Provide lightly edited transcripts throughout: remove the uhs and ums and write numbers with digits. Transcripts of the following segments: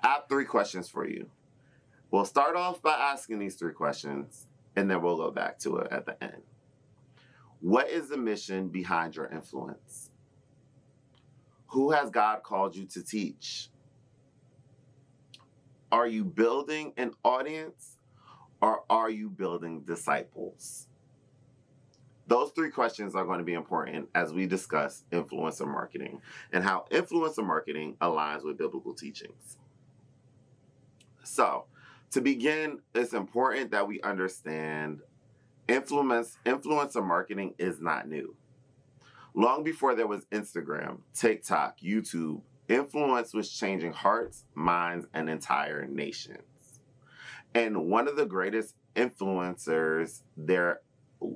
I have 3 questions for you. We'll start off by asking these 3 questions, and then we'll go back to it at the end. What is the mission behind your influence? Who has God called you to teach? Are you building an audience, or are you building disciples? Those 3 questions are going to be important as we discuss influencer marketing and how influencer marketing aligns with biblical teachings. So, to begin, it's important that we understand influencer marketing is not new. Long before there was Instagram, TikTok, YouTube, influence was changing hearts, minds, and entire nations. And one of the greatest influencers there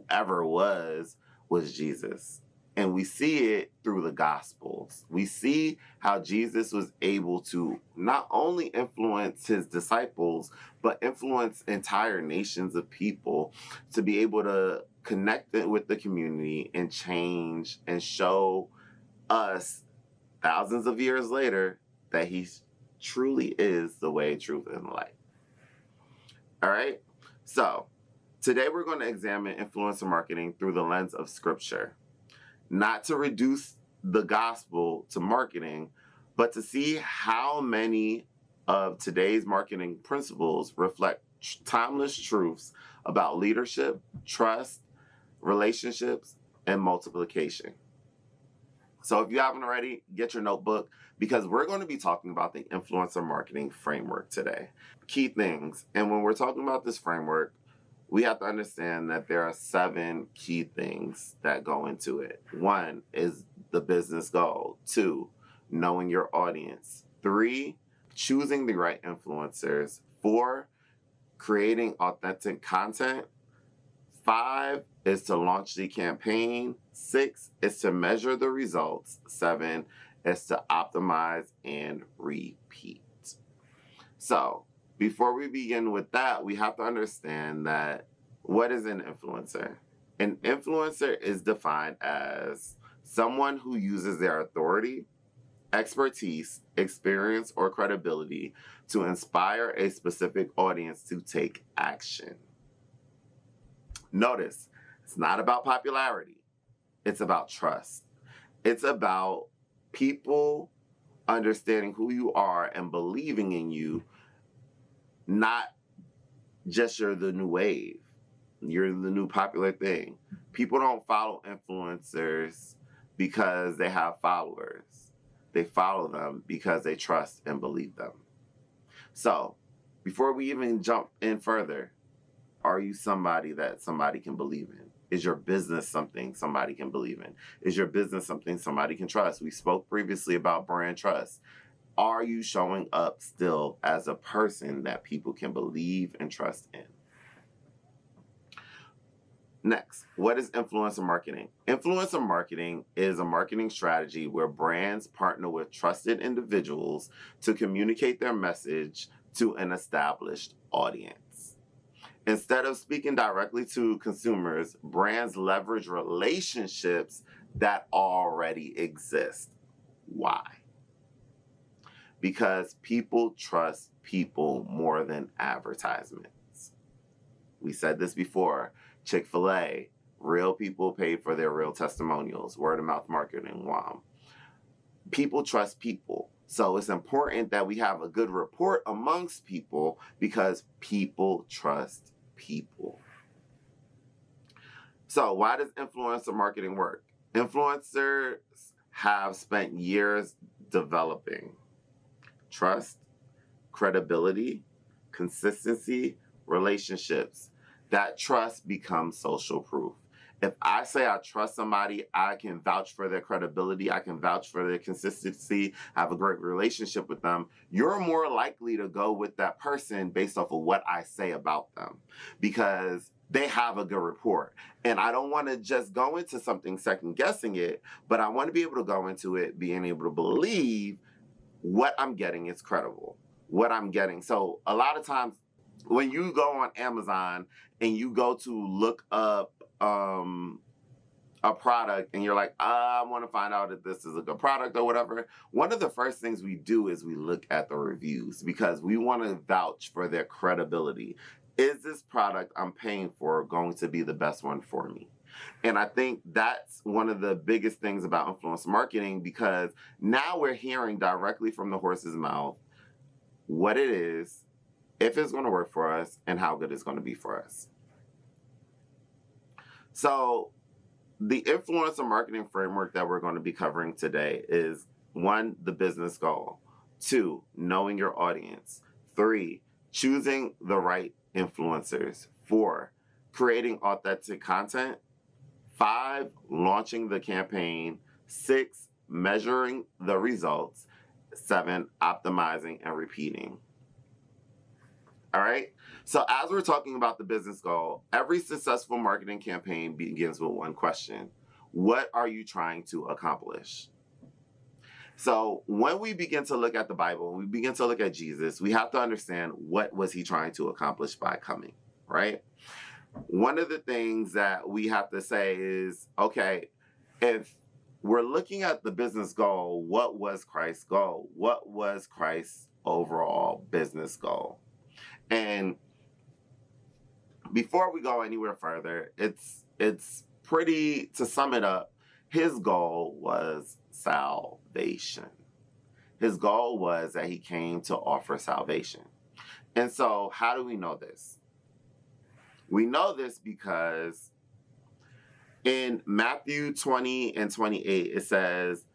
ever was Jesus. And we see it through the Gospels. We see how Jesus was able to not only influence his disciples, but influence entire nations of people to be able to connect it with the community and change and show us thousands of years later that he truly is the way, truth, and light. All right? So, today we're going to examine influencer marketing through the lens of Scripture. Not to reduce the gospel to marketing, but to see how many of today's marketing principles reflect timeless truths about leadership, trust, relationships, and multiplication. So if you haven't already, get your notebook because we're going to be talking about the influencer marketing framework today. Key things. And when we're talking about this framework, we have to understand that there are 7 key things that go into it. 1 is the business goal. 2, knowing your audience. 3, choosing the right influencers. 4, creating authentic content. 5 is to launch the campaign. 6 is to measure the results. 7 is to optimize and repeat. So, before we begin with that, we have to understand that what is an influencer? An influencer is defined as someone who uses their authority, expertise, experience, or credibility to inspire a specific audience to take action. Notice, it's not about popularity. It's about trust. It's about people understanding who you are and believing in you, not just you're the new wave. You're the new popular thing. People don't follow influencers because they have followers. They follow them because they trust and believe them. So, before we even jump in further, are you somebody that somebody can believe in? Is your business something somebody can believe in? Is your business something somebody can trust? We spoke previously about brand trust. Are you showing up still as a person that people can believe and trust in? Next, what is influencer marketing? Influencer marketing is a marketing strategy where brands partner with trusted individuals to communicate their message to an established audience. Instead of speaking directly to consumers, brands leverage relationships that already exist. Why? Because people trust people more than advertisements. We said this before. Chick-fil-A, real people paid for their real testimonials, word of mouth marketing, WOM. People trust people. So it's important that we have a good rapport amongst people because people trust people. So why does influencer marketing work? Influencers have spent years developing trust, credibility, consistency, relationships. That trust becomes social proof. If I say I trust somebody, I can vouch for their credibility, I can vouch for their consistency, have a great relationship with them, you're more likely to go with that person based off of what I say about them because they have a good rapport. And I don't want to just go into something second guessing it, but I want to be able to go into it being able to believe what I'm getting is credible, what I'm getting. So a lot of times when you go on Amazon and you go to look up a product and you're like, I want to find out if this is a good product or whatever, one of the first things we do is we look at the reviews because we want to vouch for their credibility. Is this product I'm paying for going to be the best one for me? And I think that's one of the biggest things about influencer marketing, because now we're hearing directly from the horse's mouth what it is, if it's going to work for us, and how good it's going to be for us. So the influencer marketing framework that we're going to be covering today is 1, the business goal. 2, knowing your audience. 3, choosing the right influencers. 4, creating authentic content. 5, launching the campaign. 6, measuring the results. 7, optimizing and repeating. All right? So as we're talking about the business goal, every successful marketing campaign begins with one question. What are you trying to accomplish? So when we begin to look at the Bible, when we begin to look at Jesus, we have to understand, what was he trying to accomplish by coming, right? One of the things that we have to say is, okay, if we're looking at the business goal, what was Christ's goal? What was Christ's overall business goal? And before we go anywhere further, it's pretty, to sum it up, his goal was salvation. His goal was that he came to offer salvation. And so how do we know this? We know this because in Matthew 20 and 28, it says,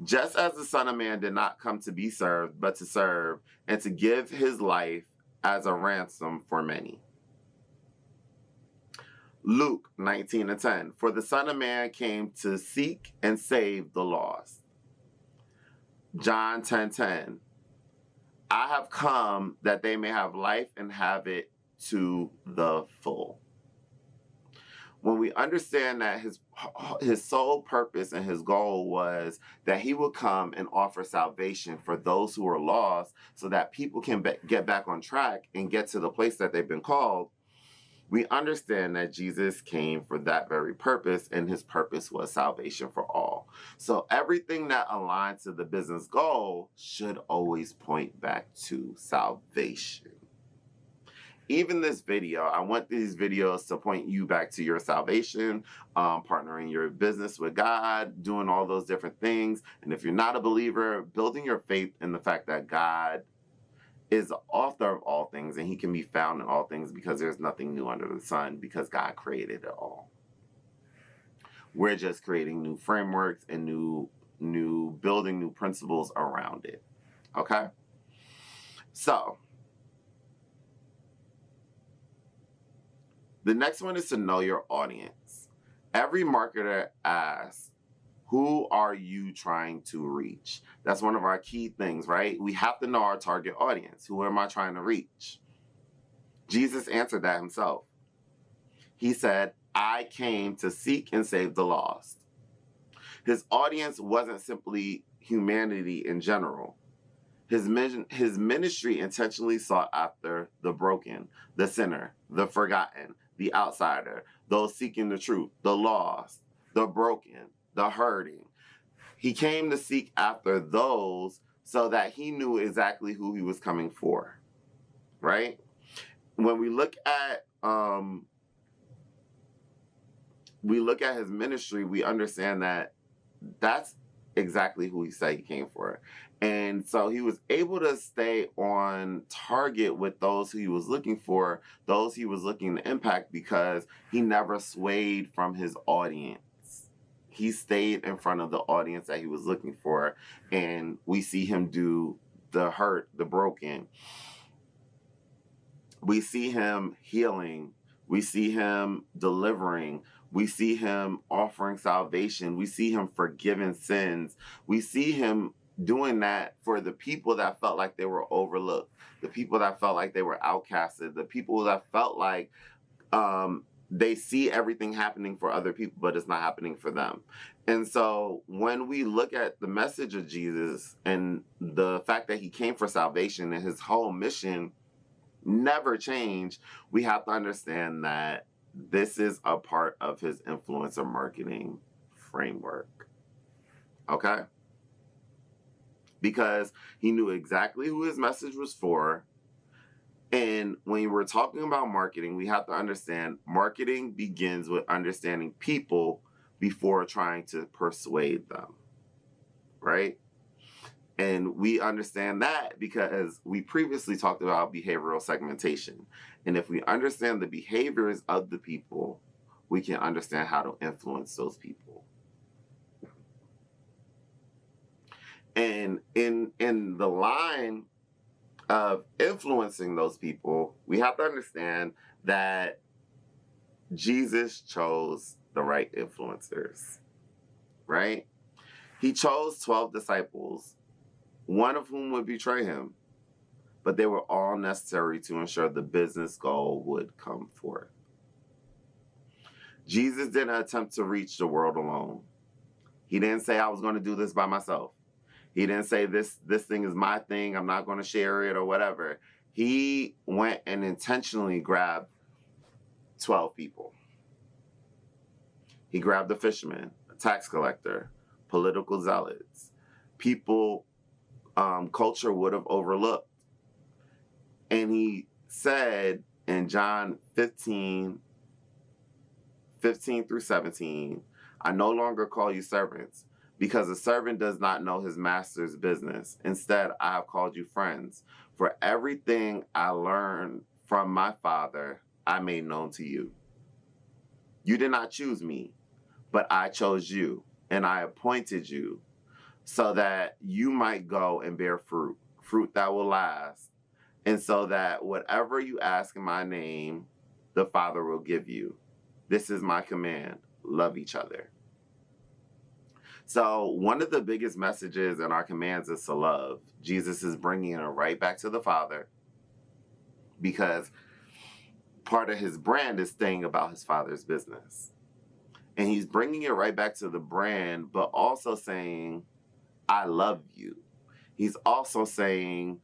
just as the Son of Man did not come to be served, but to serve, and to give his life as a ransom for many. Luke 19 and 10, for the Son of Man came to seek and save the lost. John 10:10, I have come that they may have life and have it to the full. When we understand that his sole purpose and his goal was that he would come and offer salvation for those who are lost, so that people can get back on track and get to the place that they've been called, we understand that Jesus came for that very purpose, and his purpose was salvation for all. So everything that aligns to the business goal should always point back to salvation. Even this video, I want these videos to point you back to your salvation, partnering your business with God, doing all those different things. And if you're not a believer, building your faith in the fact that God is the author of all things, and he can be found in all things, because there's nothing new under the sun, because God created it all. We're just creating new frameworks and building new principles around it. Okay? So the next one is to know your audience. Every marketer asks, who are you trying to reach? That's one of our key things, right? We have to know our target audience. Who am I trying to reach? Jesus answered that himself. He said, I came to seek and save the lost. His audience wasn't simply humanity in general. His ministry intentionally sought after the broken, the sinner, the forgotten, the outsider, those seeking the truth, the lost, the broken, the hurting. He came to seek after those so that he knew exactly who he was coming for, right? When we look at his ministry, we understand that that's exactly who he said he came for. And so he was able to stay on target with those who he was looking for, those he was looking to impact, because he never swayed from his audience. He stayed in front of the audience that he was looking for, and we see him do the hurt, the broken. We see him healing. We see him delivering. We see him offering salvation. We see him forgiving sins. We see him doing that for the people that felt like they were overlooked, the people that felt like they were outcasted, the people that felt like they see everything happening for other people, but it's not happening for them. And so when we look at the message of Jesus and the fact that he came for salvation and his whole mission never changed, we have to understand that this is a part of his influencer marketing framework. Okay? Because he knew exactly who his message was for. And when we're talking about marketing, we have to understand marketing begins with understanding people before trying to persuade them, right? And we understand that because we previously talked about behavioral segmentation. And if we understand the behaviors of the people, we can understand how to influence those people. And in the line of influencing those people, we have to understand that Jesus chose the right influencers, right? He chose 12 disciples, one of whom would betray him, but they were all necessary to ensure the business goal would come forth. Jesus didn't attempt to reach the world alone. He didn't say, I was going to do this by myself. He didn't say, this thing is my thing, I'm not going to share it or whatever. He went and intentionally grabbed 12 people. He grabbed a fisherman, a tax collector, political zealots, people culture would have overlooked. And he said in John 15 through 17, I no longer call you servants, because a servant does not know his master's business. Instead, I have called you friends. For everything I learned from my Father, I made known to you. You did not choose me, but I chose you, and I appointed you so that you might go and bear fruit, fruit that will last, and so that whatever you ask in my name, the Father will give you. This is my command. Love each other. So one of the biggest messages in our commands is to love. Jesus is bringing it right back to the Father, because part of his brand is staying about his Father's business. And he's bringing it right back to the brand, but also saying, I love you. He's also saying,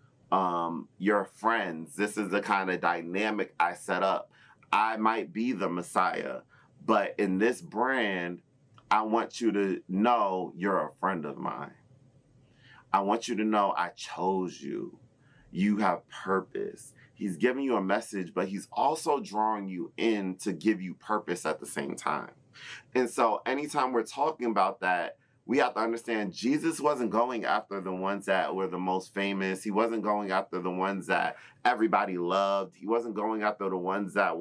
you're friends. This is the kind of dynamic I set up. I might be the Messiah, but in this brand, I want you to know you're a friend of mine. I want you to know I chose you. You have purpose. He's giving you a message, but he's also drawing you in to give you purpose at the same time. And so anytime we're talking about that, we have to understand Jesus wasn't going after the ones that were the most famous. He wasn't going after the ones that everybody loved. He wasn't going after the ones that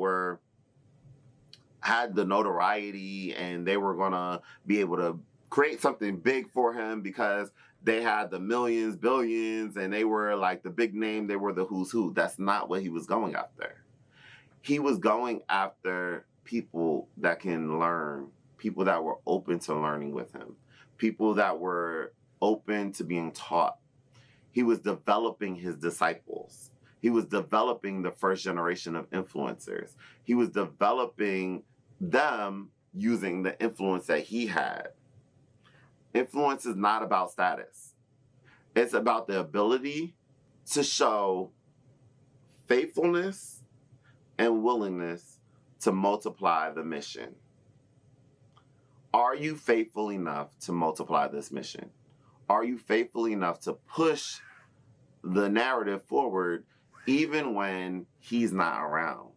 had the notoriety and they were going to be able to create something big for him because they had the millions, billions, and they were like the big name. They were the who's who. That's not what he was going after. He was going after people that can learn, people that were open to learning with him, people that were open to being taught. He was developing his disciples. He was developing the first generation of influencers. He was developing them using the influence that he had. Influence is not about status. It's about the ability to show faithfulness and willingness to multiply the mission. Are you faithful enough to multiply this mission? Are you faithful enough to push the narrative forward even when he's not around?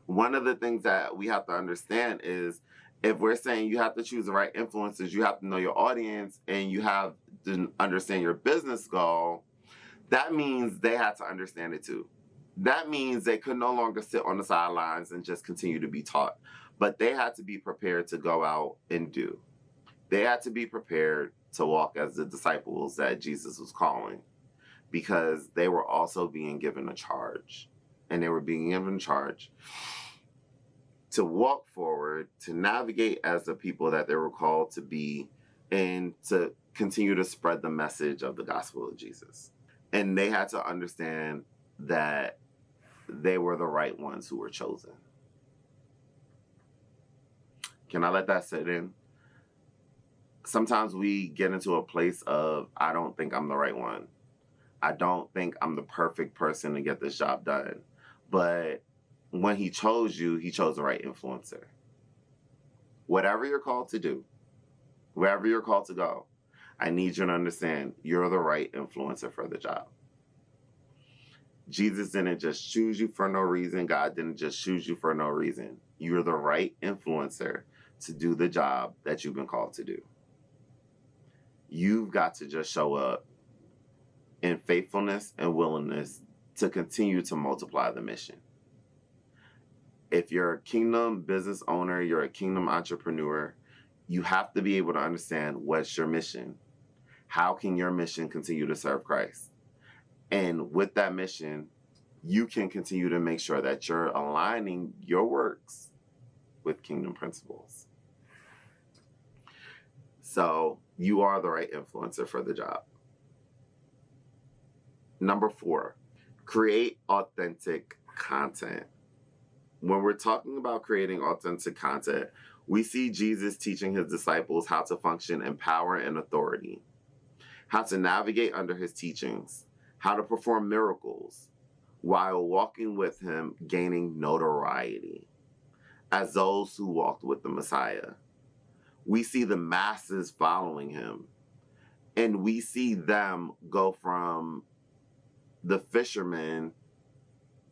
One of the things that we have to understand is if we're saying you have to choose the right influencers, you have to know your audience, and you have to understand your business goal, that means they had to understand it too. That means they could no longer sit on the sidelines and just continue to be taught, but they had to be prepared to go out and do. They had to be prepared to walk as the disciples that Jesus was calling, because they were also being given a charge. And they were being given a charge to walk forward, to navigate as the people that they were called to be, and to continue to spread the message of the gospel of Jesus. And they had to understand that they were the right ones who were chosen. Can I let that sit in? Sometimes we get into a place of, I don't think I'm the right one. I don't think I'm the perfect person to get this job done. But when he chose you, he chose the right influencer. Whatever you're called to do, wherever you're called to go, I need you to understand you're the right influencer for the job. Jesus didn't just choose you for no reason. God didn't just choose you for no reason. You're the right influencer to do the job that you've been called to do. You've got to just show up in faithfulness and willingness to continue to multiply the mission. If you're a kingdom business owner, you're a kingdom entrepreneur, you have to be able to understand what's your mission. How can your mission continue to serve Christ? And with that mission, you can continue to make sure that you're aligning your works with kingdom principles. So you are the right influencer for the job. Number 4, create authentic content. When we're talking about creating authentic content, we see Jesus teaching his disciples how to function in power and authority, how to navigate under his teachings, how to perform miracles, while walking with him, gaining notoriety as those who walked with the Messiah. We see the masses following him, and we see them go from the fishermen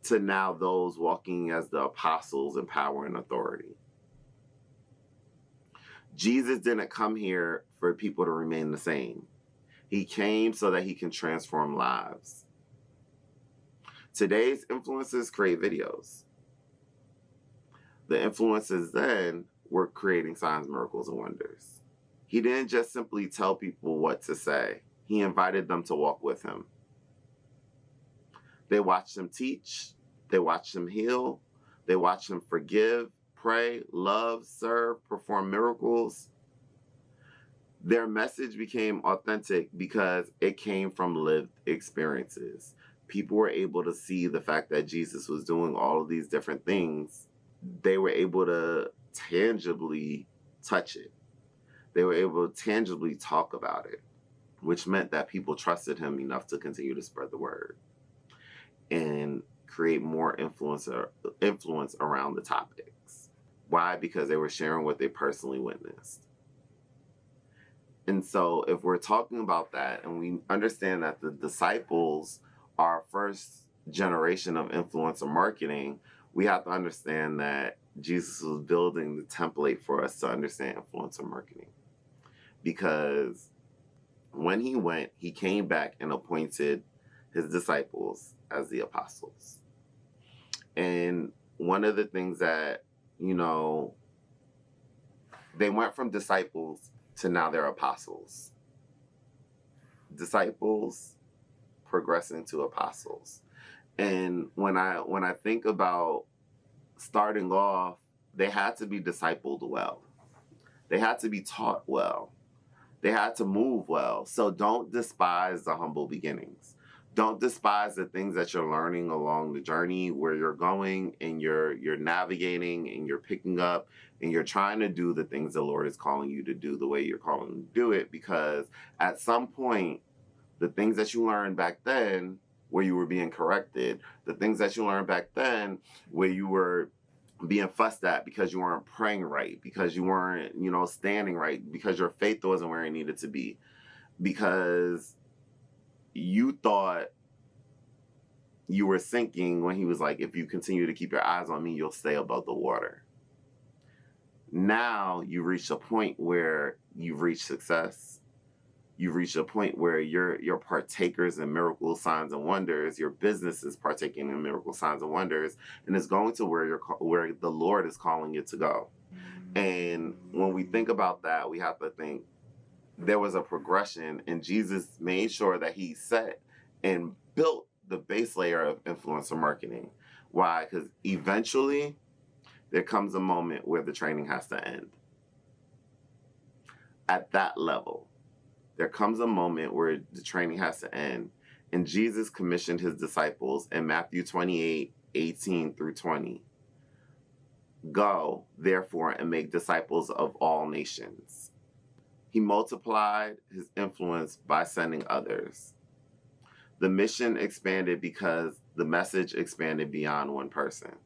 to now those walking as the apostles in power and authority. Jesus didn't come here for people to remain the same. He came so that he can transform lives. Today's influencers create videos. The influencers then were creating signs, miracles, and wonders. He didn't just simply tell people what to say. He invited them to walk with him. They watched him teach. They watched him heal. They watched him forgive, pray, love, serve, perform miracles. Their message became authentic because it came from lived experiences. People were able to see the fact that Jesus was doing all of these different things. They were able to tangibly touch it. They were able to tangibly talk about it, which meant that people trusted him enough to continue to spread the word and create more influence around the topics. Why? Because they were sharing what they personally witnessed. And so if we're talking about that and we understand that the disciples are first generation of influencer marketing, we have to understand that Jesus was building the template for us to understand influencer marketing. Because when he went, he came back and appointed his disciples as the apostles. And one of the things that, they went from disciples to now they're apostles. Disciples progressing to apostles. And when I think about starting off, they had to be discipled well. They had to be taught well. They had to move well. So don't despise the humble beginnings. Don't despise the things that you're learning along the journey where you're going and you're navigating and you're picking up and you're trying to do the things the Lord is calling you to do the way you're calling to do it, because at some point, the things that you learned back then where you were being corrected, the things that you learned back then where you were being fussed at because you weren't praying right, because you weren't, standing right, because your faith wasn't where it needed to be, because you thought you were sinking when he was like, if you continue to keep your eyes on me, you'll stay above the water. Now you reach a point where you've reached success. You've reached a point where you're partakers in miracles, signs, and wonders. Your business is partaking in miracles, signs, and wonders, and it's going to where the Lord is calling you to go. And when we think about that, we have to think there was a progression, and Jesus made sure that he set and built the base layer of influencer marketing. Why? Because eventually there comes a moment where the training has to end. At that level, there comes a moment where the training has to end. And Jesus commissioned his disciples in Matthew 28:18-20. Go, therefore, and make disciples of all nations. He multiplied his influence by sending others. The mission expanded because the message expanded beyond one person.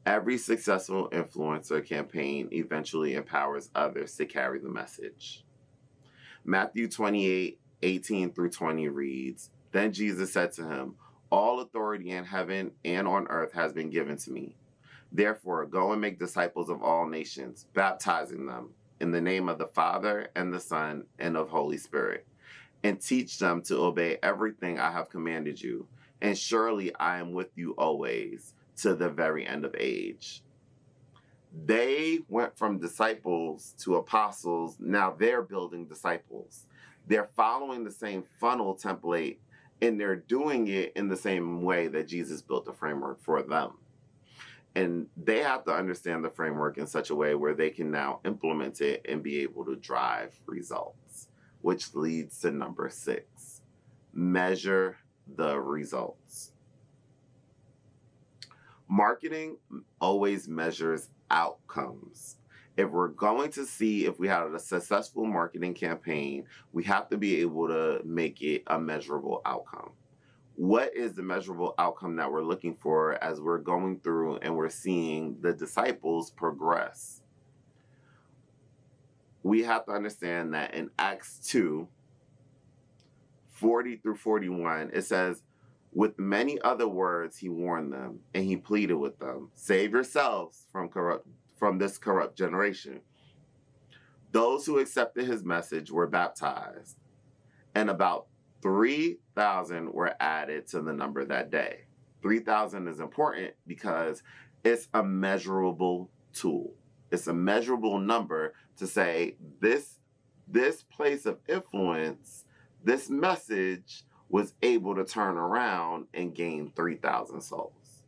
Every successful influencer campaign eventually empowers others to carry the message. Matthew 28:18-20 reads, "Then Jesus said to him, 'All authority in heaven and on earth has been given to me. Therefore, go and make disciples of all nations, baptizing them in the name of the Father and the Son and of Holy Spirit, and teach them to obey everything I have commanded you. And surely I am with you always to the very end of age.'" They went from disciples to apostles. Now they're building disciples. They're following the same funnel template, and they're doing it in the same way that Jesus built the framework for them. And they have to understand the framework in such a way where they can now implement it and be able to drive results, which leads to number 6, measure the results. Marketing always measures outcomes. If we're going to see if we had a successful marketing campaign, we have to be able to make it a measurable outcome. What is the measurable outcome that we're looking for as we're going through and we're seeing the disciples progress? We have to understand that in Acts 2:40-41, it says, "With many other words, he warned them, and he pleaded with them, 'Save yourselves from this corrupt generation.' Those who accepted his message were baptized, and about 3,000 were added to the number that day." 3,000 is important because it's a measurable tool. It's a measurable number to say this place of influence, this message was able to turn around and gain 3,000 souls.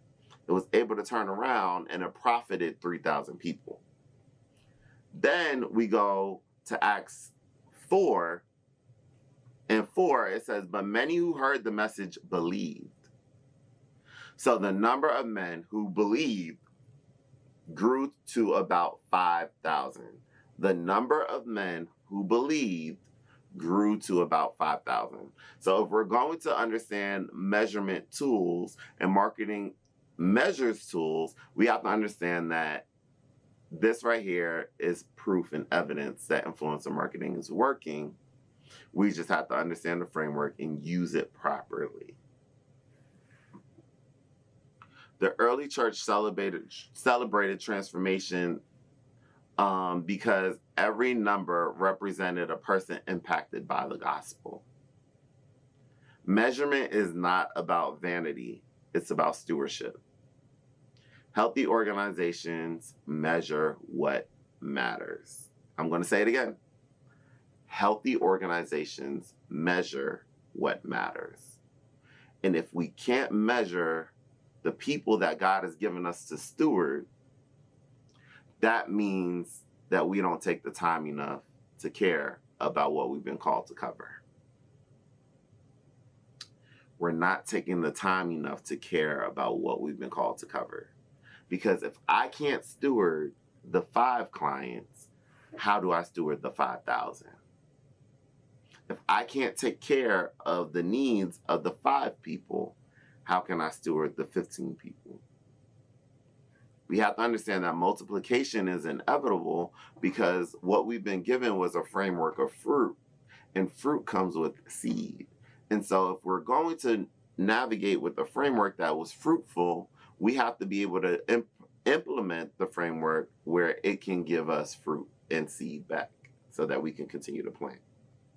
It was able to turn around and it profited 3,000 people. Then we go to Acts 4. In 4, it says, "But many who heard the message believed." So the number of men who believed grew to about 5,000. The number of men who believed grew to about 5,000. So if we're going to understand measurement tools and marketing measures tools, we have to understand that this right here is proof and evidence that influencer marketing is working. We just have to understand the framework and use it properly. The early church celebrated transformation because every number represented a person impacted by the gospel. Measurement is not about vanity, it's about stewardship. Healthy organizations measure what matters. I'm going to say it again. Healthy organizations measure what matters. And if we can't measure the people that God has given us to steward, that means that we don't take the time enough to care about what we've been called to cover. We're not taking the time enough to care about what we've been called to cover. Because if I can't steward the 5 clients, how do I steward the 5,000? If I can't take care of the needs of the 5 people, how can I steward the 15 people? We have to understand that multiplication is inevitable because what we've been given was a framework of fruit, and fruit comes with seed. And so if we're going to navigate with a framework that was fruitful, we have to be able to implement the framework where it can give us fruit and seed back so that we can continue to plant.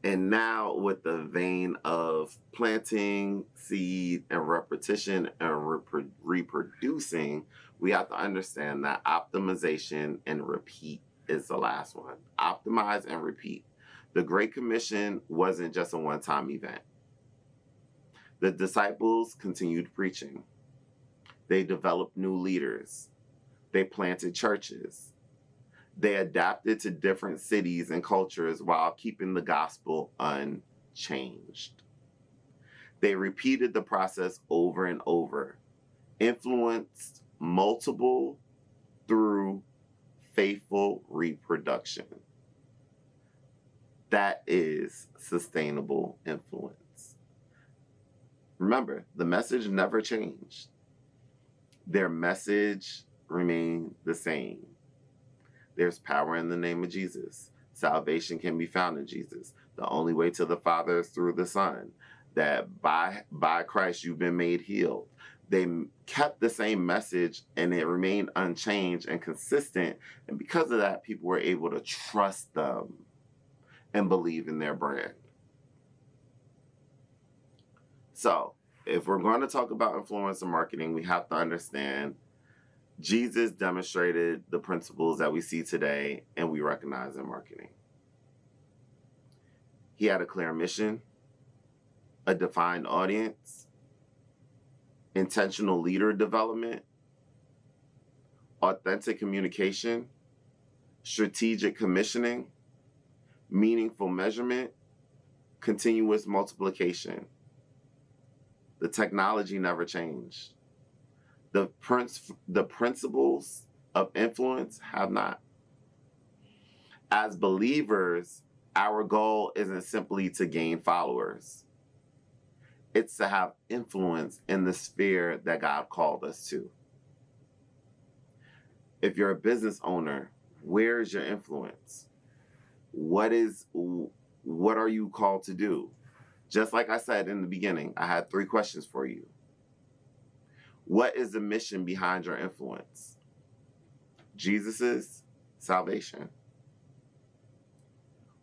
And now with the vein of planting, seed, and repetition and reproducing, we have to understand that optimization and repeat is the last one. Optimize and repeat. The Great Commission wasn't just a one-time event. The disciples continued preaching. They developed new leaders. They planted churches. They adapted to different cities and cultures while keeping the gospel unchanged. They repeated the process over and over, influenced multiple through faithful reproduction. That is sustainable influence. Remember, the message never changed. Their message remain the same. There's power in the name of Jesus. Salvation can be found in Jesus. The only way to the Father is through the Son. That by Christ you've been made healed. They kept the same message and it remained unchanged and consistent. And because of that, people were able to trust them and believe in their brand. So, if we're going to talk about influencer marketing, we have to understand Jesus demonstrated the principles that we see today and we recognize in marketing. He had a clear mission, a defined audience, intentional leader development, authentic communication, strategic commissioning, meaningful measurement, continuous multiplication. The technology never changed. The principles of influence have not. As believers, our goal isn't simply to gain followers. It's to have influence in the sphere that God called us to. If you're a business owner, where is your influence? What are you called to do? Just like I said in the beginning, I had 3 questions for you. What is the mission behind your influence? Jesus' salvation.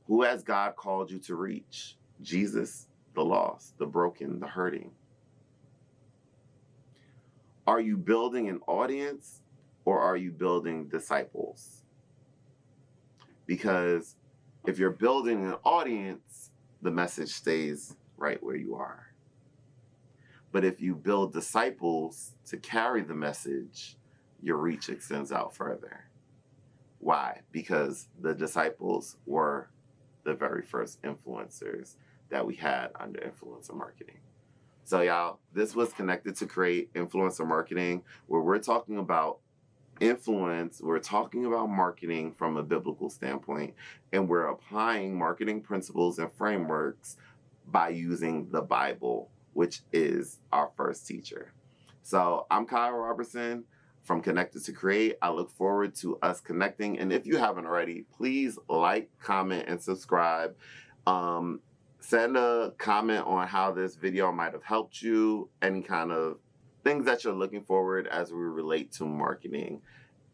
Who has God called you to reach? Jesus, the lost, the broken, the hurting. Are you building an audience or are you building disciples? Because if you're building an audience, the message stays right where you are. But if you build disciples to carry the message, your reach extends out further. Why? Because the disciples were the very first influencers that we had under influencer marketing. So y'all, this was Connected to Create Influencer Marketing, where we're talking about influence, we're talking about marketing from a biblical standpoint, and we're applying marketing principles and frameworks by using the Bible, which is our first teacher. So I'm Kyle Robertson from Connected to Create. I look forward to us connecting. And if you haven't already, please like, comment, and subscribe. Send a comment on how this video might have helped you, any kind of things that you're looking forward as we relate to marketing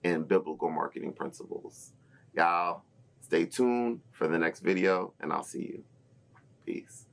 and biblical marketing principles. Y'all, stay tuned for the next video, and I'll see you. Peace.